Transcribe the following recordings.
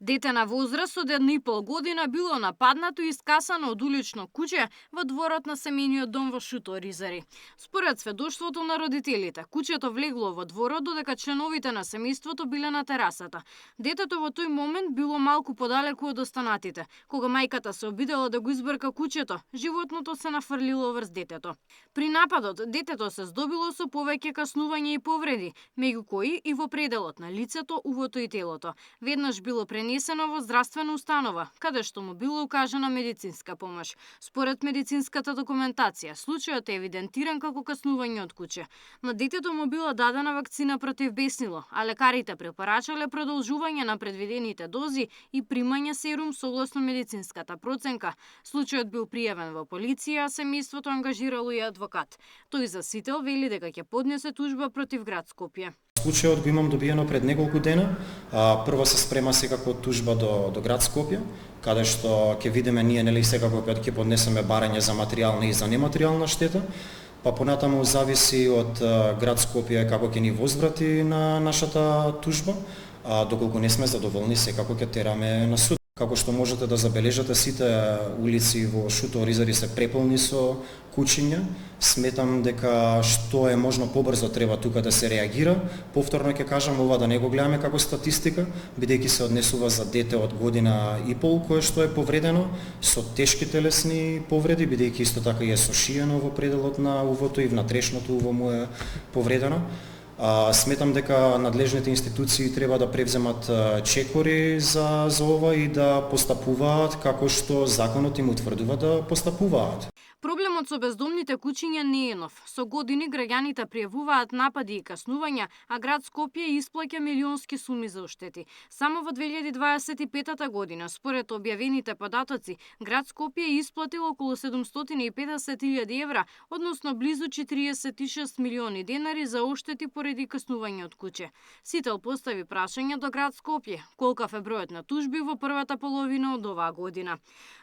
Дете на возраст од 1,5 година било нападнато и скасано од улично куќе во дворот на семејниот дом во Шуто Оризари. Според сведоштвото на родителите, куќето влегло во дворот додека членовите на семејството биле на терасата. Детето во тој момент било малку подалеку од останатите. Кога мајката се обидела да го избрка куќето, животното се нафрлило врз детето. При нападот, детето се здобило со повеќе каснувања и повреди, меѓу кои и во пределот на лицето, увото и телото. Веднаш било пренесено во здравствена установа, каде што му било укажана медицинска помош. Според медицинската документација, случајот е евидентиран како каснување од куќе. На детето му била дадена вакцина против беснило, а лекарите препорачале продолжување на предвидените дози и примање серум согласно медицинската проценка. Случајот бил пријавен во полиција, а семејството ангажирало и адвокат. Тој за сител вели дека ќе поднесе тужба против град Скопје. Случајот го имам добиено пред неколку дена. Прво се спрема секако тужба до град Скопје, каде што ќе видиме ние нели секако кога ќе поднесеме барање за материјална и за нематеријална штета. Па понатаму зависи од град Скопје како ќе ни возврати на нашата тужба. Доколку не сме задоволни, секако ќе тераме на суд. Како што можете да забележате, сите улици во Шуто Оризари се преполни со кучиња. Сметам дека што е можно побрзо треба тука да се реагира. Повторно ќе кажам, ова да не го гледаме како статистика, бидејќи се однесува за дете од година и пол кое што е повредено со тешки телесни повреди, бидејќи исто така и е сошиено во пределот на увото и внатрешното уво му е повредено. Сметам дека надлежните институции треба да превземат чекори за ова и да постапуваат како што законот им утврдува да постапуваат. Проблемот со бездомните кучиња не е нов. Со години граѓаните пријавуваат напади и каснувања, а град Скопје исплаќа милионски суми за оштети. Само во 2025 година, според објавените податоци, град Скопје исплатил околу 750.000 евра, односно близу 46 милиони денари за оштети поради каснување од куќе. Сител постави прашање до град Скопје, колкав е бројот на тужби во првата половина од оваа година.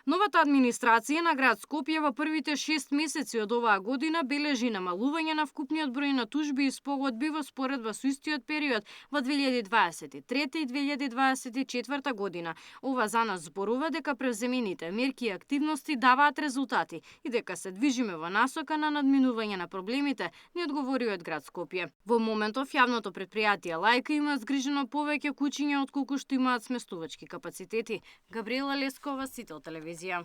Новата администрација на град Скопје во првите 6 месеци од оваа година бележи намалување на вкупниот број на тужби и спогодби во споредба со истиот период во 2023 и 2024 година. Ова за нас зборува дека превземените мерки и активности даваат резултати и дека се движиме во насока на надминување на проблемите, ни одговори од град Скопје. Во моментов јавното претпријатие Лајка има згрижено повеќе кучиња отколку што имаат сместувачки капацитети. Габриела Лескова, Сител телевизија.